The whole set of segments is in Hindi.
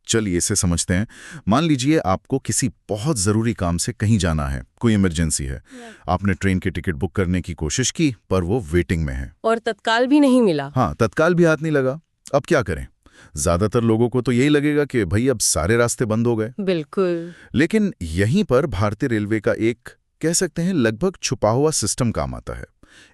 चलिए इसे समझते हैं। मान लीजिए आपको किसी बहुत ज़रूरी काम से कहीं जाना है, कोई इमरजेंसी है। आपने ट्रेन की टिकट बुक करने की कोशिश की पर वो वेटिंग में है। और तत्काल भी नहीं मिला। हाँ, तत्काल भी हाथ नहीं लगा। अब क्या करें? ज़्यादातर लोगों को तो यही लगेगा कि भाई अब सारे रास्ते बंद हो गए। बिल्कुल। लेकिन यहीं पर भारतीय रेलवे का एक, कह सकते हैं, लगभग छुपा हुआ सिस्टम काम आता है,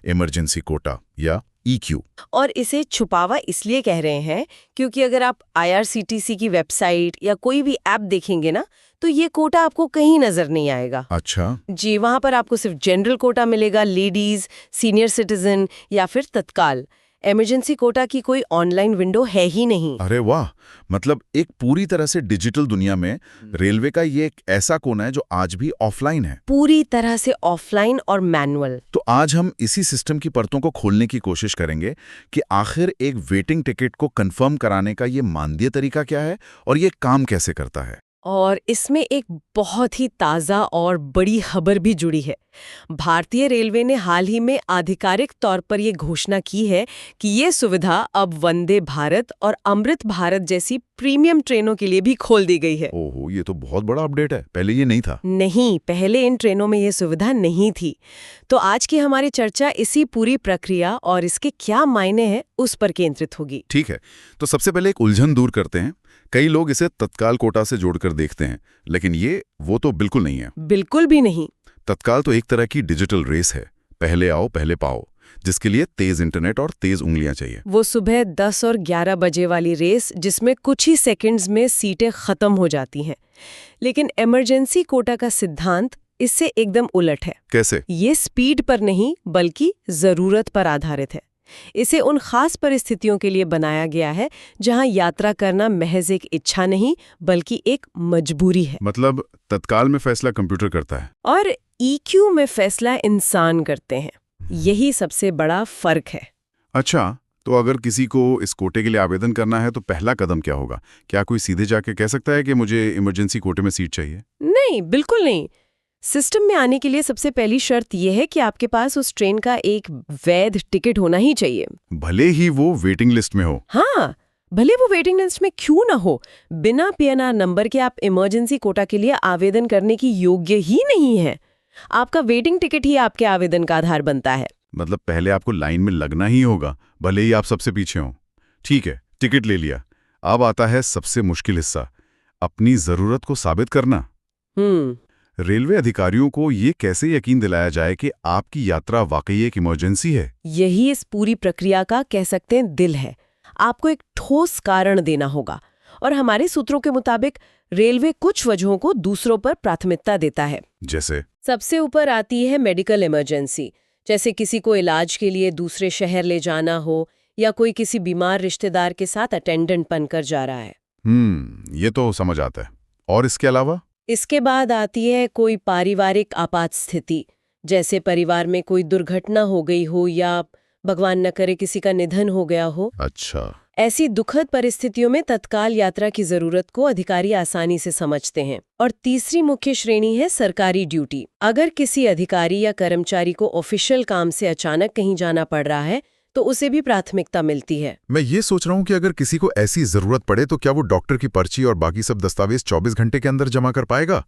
इमरजेंसी कोटा या EQ। और इसे छुपावा इसलिए कह रहे हैं क्योंकि अगर आप IRCTC की वेबसाइट या कोई भी ऐप देखेंगे ना, तो ये कोटा आपको कहीं नजर नहीं आएगा। अच्छा। जी, वहां पर आपको सिर्फ जनरल कोटा मिलेगा, लेडीज, सीनियर सिटीजन या फिर तत्काल। इमरजेंसी कोटा की कोई ऑनलाइन विंडो है ही नहीं। अरे वाह, मतलब एक पूरी तरह से डिजिटल दुनिया में रेलवे का ये एक ऐसा कोना है जो आज भी ऑफलाइन है। पूरी तरह से ऑफलाइन और मैनुअल। तो आज हम इसी सिस्टम की परतों को खोलने की कोशिश करेंगे कि आखिर एक वेटिंग टिकट को कंफर्म कराने का ये मानवीय तरीका क्या है और ये काम कैसे करता है। और इसमें एक बहुत ही ताज़ा और बड़ी खबर भी जुड़ी है। भारतीय रेलवे ने हाल ही में आधिकारिक तौर पर ये घोषणा की है कि ये सुविधा अब वंदे भारत और अमृत भारत जैसी प्रीमियम ट्रेनों के लिए भी खोल दी गई है। ओहो, ये तो बहुत बड़ा अपडेट है, पहले ये नहीं था। नहीं, पहले इन ट्रेनों में ये सुविधा नहीं थी। तो आज की हमारी चर्चा इसी पूरी प्रक्रिया और इसके क्या मायने हैं उस पर केंद्रित होगी। ठीक है, तो सबसे पहले एक उलझन दूर करते हैं। कई लोग इसे तत्काल कोटा से जोड़कर देखते हैं, लेकिन वो तो बिल्कुल नहीं है। बिल्कुल भी नहीं। तत्काल तो एक तरह की डिजिटल रेस है, पहले आओ पहले पाओ, जिसके लिए तेज इंटरनेट और तेज उंगलियां चाहिए। वो सुबह 10 और 11 बजे वाली रेस जिसमें कुछ ही सेकंड्स में सीटें खत्म हो जाती हैं। लेकिन इमरजेंसी कोटा का सिद्धांत इससे एकदम उलट है। कैसे? ये स्पीड पर नहीं बल्कि जरूरत पर आधारित है। इसे उन खास परिस्थितियों के लिए बनाया गया है जहां यात्रा करना महज एक इच्छा नहीं बल्कि एक मजबूरी है। मतलब तत्काल में फैसला कंप्यूटर करता है और EQ में फैसला इंसान करते हैं। यही सबसे बड़ा फर्क है। अच्छा, तो अगर किसी को इस कोटे के लिए आवेदन करना है तो पहला कदम क्या होगा? क्या कोई सीधे जाके कह सकता है कि मुझे इमरजेंसी कोटे में सीट चाहिए? नहीं, बिल्कुल नहीं। सिस्टम में आने के लिए सबसे पहली शर्त यह है कि आपके पास उस ट्रेन का एक वैध टिकट होना ही चाहिए, भले ही वो वेटिंग लिस्ट में हो। हाँ, भले वो वेटिंग लिस्ट में क्यों ना हो। बिना PNR नंबर के आप इमरजेंसी कोटा के लिए आवेदन करने की योग्य ही नहीं है। आपका वेटिंग टिकट ही आपके आवेदन का आधार बनता है। मतलब पहले आपको लाइन में लगना ही होगा, भले ही आप सबसे पीछे हो। ठीक है, टिकट ले लिया। अब आता है सबसे मुश्किल हिस्सा, अपनी जरूरत को साबित करना। रेलवे अधिकारियों को ये कैसे यकीन दिलाया जाए कि आपकी यात्रा वाकई एक इमरजेंसी है? यही इस पूरी प्रक्रिया का, कह सकते हैं, दिल है। आपको एक ठोस कारण देना होगा और हमारे सूत्रों के मुताबिक रेलवे कुछ वजहों को दूसरों पर प्राथमिकता देता है। जैसे? सबसे ऊपर आती है मेडिकल इमरजेंसी, जैसे किसी को इलाज के लिए दूसरे शहर ले जाना हो या कोई किसी बीमार रिश्तेदार के साथ अटेंडेंट बनकर जा रहा है। ये तो समझ आता है। और इसके अलावा? इसके बाद आती है कोई पारिवारिक आपात स्थिति, जैसे परिवार में कोई दुर्घटना हो गई हो या भगवान न करे किसी का निधन हो गया हो। अच्छा। ऐसी दुखद परिस्थितियों में तत्काल यात्रा की जरूरत को अधिकारी आसानी से समझते हैं। और तीसरी मुख्य श्रेणी है सरकारी ड्यूटी। अगर किसी अधिकारी या कर्मचारी को ऑफिशियल काम से अचानक कहीं जाना पड़ रहा है तो उसे भी प्राथमिकता मिलती है। मैं ये सोच रहा हूँ कि अगर किसी को ऐसी जरूरत पड़े तो क्या वो डॉक्टर की पर्ची और बाकी सब दस्तावेज 24 घंटे के अंदर जमा कर पाएगा?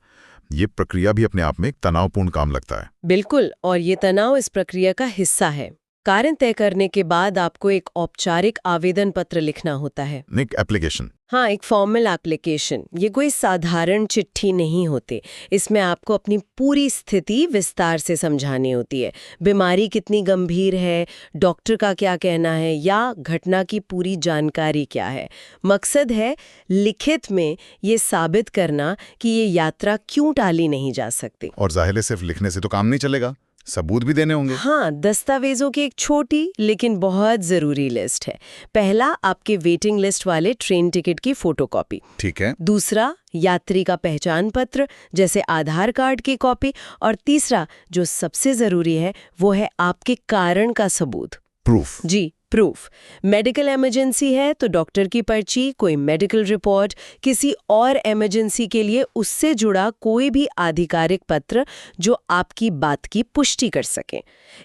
ये प्रक्रिया भी अपने आप में एक तनावपूर्ण काम लगता है। बिल्कुल, और ये तनाव इस प्रक्रिया का हिस्सा है। कारण तय करने के बाद आपको एक औपचारिक आवेदन पत्र लिखना होता है। एक एप्लीकेशन? हाँ, एक फॉर्मल एप्लीकेशन। ये कोई साधारण चिट्ठी नहीं होती। इसमें आपको अपनी पूरी स्थिति विस्तार से समझानी होती है। बीमारी कितनी गंभीर है, डॉक्टर का क्या कहना है या घटना की पूरी जानकारी क्या है। मकसद है लिखित में ये साबित करना कि ये यात्रा क्यों टाली नहीं जा सकती। और जाहिर है सिर्फ लिखने से तो काम नहीं चलेगा, सबूत भी देने होंगे। हाँ, दस्तावेजों की एक छोटी लेकिन बहुत जरूरी लिस्ट है। पहला, आपके वेटिंग लिस्ट वाले ट्रेन टिकट की फोटोकॉपी। ठीक है। दूसरा, यात्री का पहचान पत्र जैसे आधार कार्ड की कॉपी। और तीसरा, जो सबसे जरूरी है, वो है आपके कारण का सबूत। प्रूफ? जी, प्रूफ। मेडिकल इमरजेंसी है तो डॉक्टर की पर्ची, कोई मेडिकल रिपोर्ट, किसी और इमरजेंसी के लिए उससे जुड़ा कोई भी आधिकारिक पत्र जो आपकी बात की पुष्टि कर सके।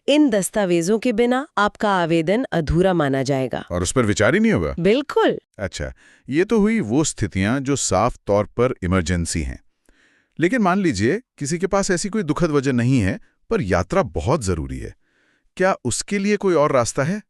इन दस्तावेजों के बिना आपका आवेदन अधूरा माना जाएगा और उस पर विचार ही नहीं होगा। बिल्कुल। अच्छा, ये तो हुई वो स्थितियां जो साफ तौर पर इमरजेंसी हैं। लेकिन मान लीजिए किसी के पास ऐसी कोई दुखद वजह नहीं है पर यात्रा बहुत जरूरी है, क्या उसके लिए कोई और रास्ता है?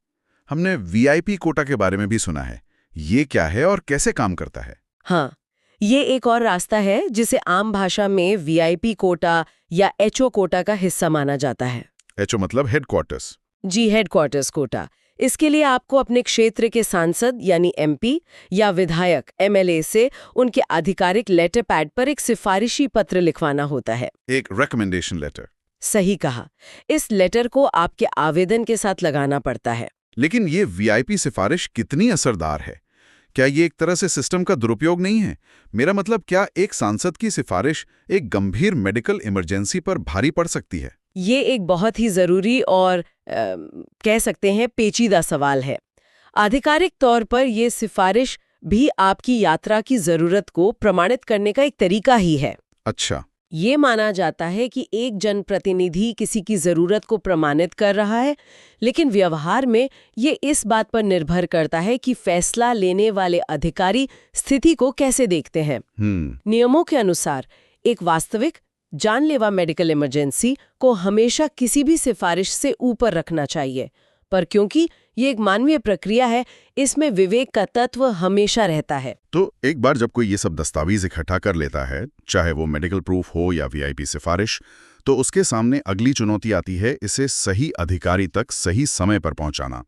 हमने वीआईपी कोटा के बारे में भी सुना है, ये क्या है और कैसे काम करता है? हाँ, ये एक और रास्ता है जिसे आम भाषा में वीआईपी कोटा या एचओ कोटा का हिस्सा माना जाता है। एचओ मतलब हेडक्वार्टर्स। जी, हेडक्वार्टर्स कोटा। इसके लिए आपको अपने क्षेत्र के सांसद यानी एमपी या विधायक एमएलए से उनके आधिकारिक लेटर पैड पर एक सिफारिशी पत्र लिखवाना होता है। एक रिकमेंडेशन लेटर। सही कहा। इस लेटर को आपके आवेदन के साथ लगाना पड़ता है। लेकिन ये वीआईपी सिफारिश कितनी असरदार है? क्या ये एक तरह से सिस्टम का दुरुपयोग नहीं है? मेरा मतलब, क्या एक सांसद की सिफारिश एक गंभीर मेडिकल इमरजेंसी पर भारी पड़ सकती है? ये एक बहुत ही जरूरी और कह सकते हैं पेचीदा सवाल है। आधिकारिक तौर पर यह सिफारिश भी आपकी यात्रा की जरूरत को प्रमाणित करने का एक तरीका ही है। अच्छा। ये माना जाता है कि एक जनप्रतिनिधि किसी की जरूरत को प्रमाणित कर रहा है, लेकिन व्यवहार में ये इस बात पर निर्भर करता है कि फैसला लेने वाले अधिकारी स्थिति को कैसे देखते हैं। नियमों के अनुसार एक वास्तविक जानलेवा मेडिकल इमरजेंसी को हमेशा किसी भी सिफारिश से ऊपर रखना चाहिए, पर क्योंकि ये एक मानवीय प्रक्रिया है, इसमें विवेक का तत्व हमेशा रहता है। तो एक बार जब कोई ये सब दस्तावेज इकट्ठा कर लेता है, चाहे वो मेडिकल प्रूफ हो या वीआईपी सिफारिश, तो उसके सामने अगली चुनौती आती है इसे सही अधिकारी तक सही समय पर पहुंचाना।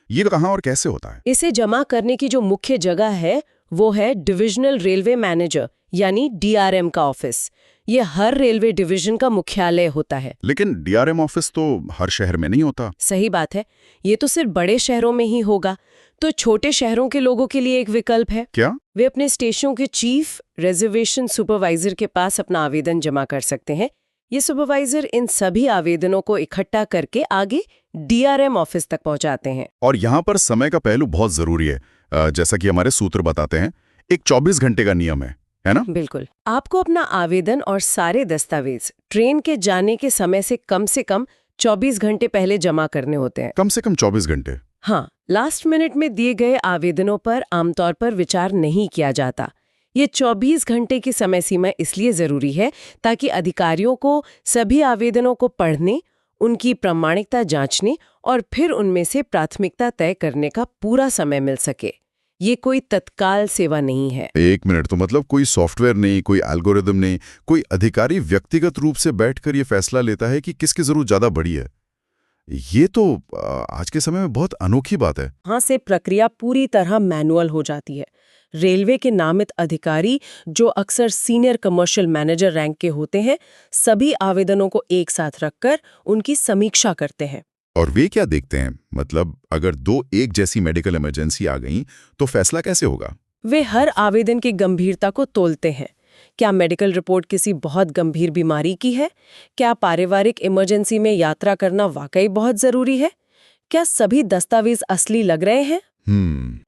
ये कहाँ और कैसे होता है? इसे जमा करने की जो मुख्य जगह है वो है डिविजनल रेलवे मैनेजर यानी डीआरएम का ऑफिस। ये हर रेलवे डिवीजन का मुख्यालय होता है। लेकिन डीआरएम ऑफिस तो हर शहर में नहीं होता। सही बात है, ये तो सिर्फ बड़े शहरों में ही होगा। तो छोटे शहरों के लोगों के लिए एक विकल्प है। क्या? वे अपने स्टेशनों के चीफ रिजर्वेशन सुपरवाइजर के पास अपना आवेदन जमा कर सकते हैं। ये सुपरवाइजर इन सभी आवेदनों को इकट्ठा करके आगे डीआरएम ऑफिस तक पहुंचाते हैं। और यहाँ पर समय का पहलू बहुत जरूरी है। जैसा कि हमारे सूत्र बताते हैं, एक 24 घंटे का नियम है ना? बिल्कुल। आपको अपना आवेदन और सारे दस्तावेज ट्रेन के जाने के समय से कम 24 घंटे पहले जमा करने होते हैं। कम से कम 24 घंटे? हाँ, लास्ट मिनट में दिए गए आवेदनों पर आमतौर पर विचार नहीं किया जाता। ये 24 घंटे की समय सीमा इसलिए जरूरी है ताकि अधिकारियों को सभी आवेदनों को पढ़ने, उनकी प्रामाणिकता जांचने और फिर उनमें से प्राथमिकता तय करने का पूरा समय मिल सके। ये कोई तत्काल सेवा नहीं है। एक मिनट, तो मतलब कोई सॉफ्टवेयर नहीं, कोई एल्गोरिदम नहीं, कोई अधिकारी व्यक्तिगत रूप से बैठकर ये फैसला लेता है कि किसकी जरूरत ज्यादा बड़ी है। ये तो आज के समय में बहुत अनोखी बात है। यहाँ से प्रक्रिया पूरी तरह मैनुअल हो जाती है। रेलवे के नामित अधिकारी, जो अक्सर सीनियर कमर्शियल मैनेजर रैंक के होते हैं, सभी आवेदनों को एक साथ रखकर उनकी समीक्षा करते हैं। और वे क्या देखते हैं? मतलब अगर दो एक जैसी मेडिकल इमरजेंसी आ गई तो फैसला कैसे होगा? वे हर आवेदन की गंभीरता को तोलते हैं। क्या मेडिकल रिपोर्ट किसी बहुत गंभीर बीमारी की है? क्या पारिवारिक इमरजेंसी में यात्रा करना वाकई बहुत जरूरी है? क्या सभी दस्तावेज असली लग रहे हैं?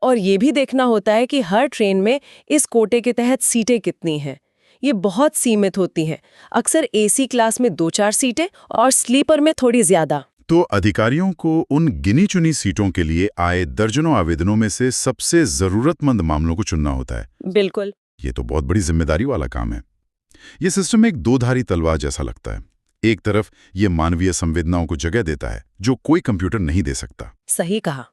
और ये भी देखना होता है कि हर ट्रेन में इस कोटे के तहत सीटें कितनी हैं। ये बहुत सीमित होती हैं। अक्सर एसी क्लास में 2-4 सीटें और स्लीपर में थोड़ी ज्यादा। तो अधिकारियों को उन गिनी चुनी सीटों के लिए आए दर्जनों आवेदनों में से सबसे जरूरतमंद मामलों को चुनना होता है। बिल्कुल। ये तो बहुत बड़ी जिम्मेदारी वाला काम है। ये सिस्टम एक दोधारी तलवार जैसा लगता है। एक तरफ ये मानवीय संवेदनाओं को जगह देता है जो कोई कंप्यूटर नहीं दे सकता। सही कहा।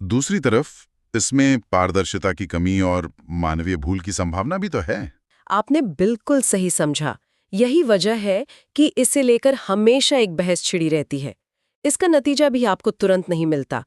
दूसरी तरफ इसमें पारदर्शिता की कमी और मानवीय भूल की संभावना भी तो है। आपने बिल्कुल सही समझा। यही वजह है कि इसे लेकर हमेशा एक बहस छिड़ी रहती है। इसका नतीजा भी आपको तुरंत नहीं मिलता।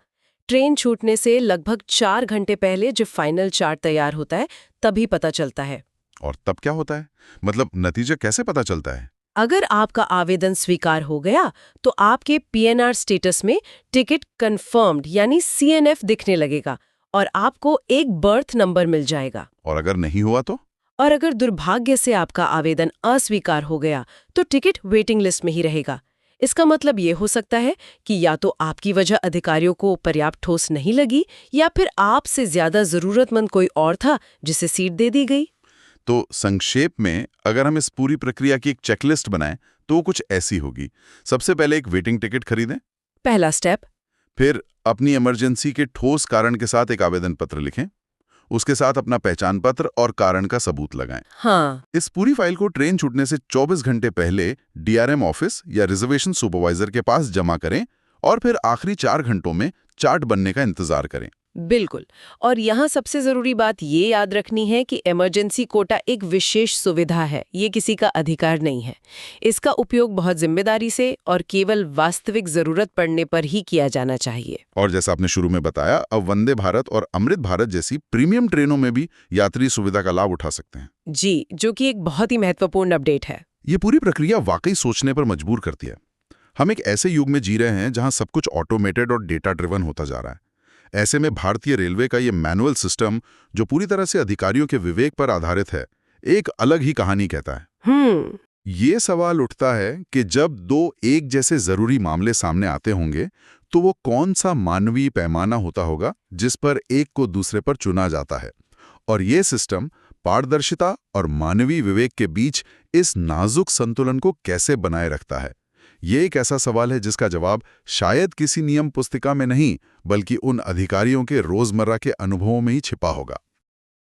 ट्रेन छूटने से लगभग 4 घंटे पहले जब फाइनल चार्ट तैयार होता है तभी पता चलता है। और तब क्या होता है? मतलब नतीजा कैसे पता चलता है? अगर आपका आवेदन स्वीकार हो गया तो आपके पीएनआर स्टेटस में टिकट कंफर्म्ड यानी सीएनएफ दिखने लगेगा और आपको एक बर्थ नंबर मिल जाएगा। और अगर नहीं हुआ तो? और अगर दुर्भाग्य से आपका आवेदन अस्वीकार हो गया तो टिकट वेटिंग लिस्ट में ही रहेगा। इसका मतलब ये हो सकता है कि या तो आपकी वजह अधिकारियों को पर्याप्त ठोस नहीं लगी, या फिर आपसे ज्यादा जरूरतमंद कोई और था जिसे सीट दे दी गई। तो संक्षेप में अगर हम इस पूरी प्रक्रिया की एक चेकलिस्ट बनाएं तो वो कुछ ऐसी होगी। सबसे पहले एक वेटिंग टिकट खरीदें। पहला स्टेप। फिर अपनी इमरजेंसी के ठोस कारण के साथ एक आवेदन पत्र लिखें। उसके साथ अपना पहचान पत्र और कारण का सबूत लगाएं। हाँ। इस पूरी फाइल को ट्रेन छूटने से 24 घंटे पहले डीआरएम ऑफिस या रिजर्वेशन सुपरवाइजर के पास जमा करें और फिर आखिरी 4 घंटों में चार्ट बनने का इंतजार करें। बिल्कुल। और यहाँ सबसे जरूरी बात ये याद रखनी है कि इमरजेंसी कोटा एक विशेष सुविधा है, ये किसी का अधिकार नहीं है। इसका उपयोग बहुत जिम्मेदारी से और केवल वास्तविक जरूरत पड़ने पर ही किया जाना चाहिए। और जैसा आपने शुरू में बताया, अब वंदे भारत और अमृत भारत जैसी प्रीमियम ट्रेनों में भी यात्री सुविधा का लाभ उठा सकते हैं। जी, जो कि एक बहुत ही महत्वपूर्ण अपडेट है। ये पूरी प्रक्रिया वाकई सोचने पर मजबूर करती है। हम एक ऐसे युग में जी रहे हैं जहां सब कुछ ऑटोमेटेड और डेटा ड्रिवन होता जा रहा है। ऐसे में भारतीय रेलवे का ये मैनुअल सिस्टम, जो पूरी तरह से अधिकारियों के विवेक पर आधारित है, एक अलग ही कहानी कहता है। ये सवाल उठता है कि जब दो एक जैसे जरूरी मामले सामने आते होंगे तो वो कौन सा मानवीय पैमाना होता होगा जिस पर एक को दूसरे पर चुना जाता है। और ये सिस्टम पारदर्शिता और मानवीय विवेक के बीच इस नाजुक संतुलन को कैसे बनाए रखता है। ये एक ऐसा सवाल है जिसका जवाब शायद किसी नियम पुस्तिका में नहीं, बल्कि उन अधिकारियों के रोजमर्रा के अनुभवों में ही छिपा होगा।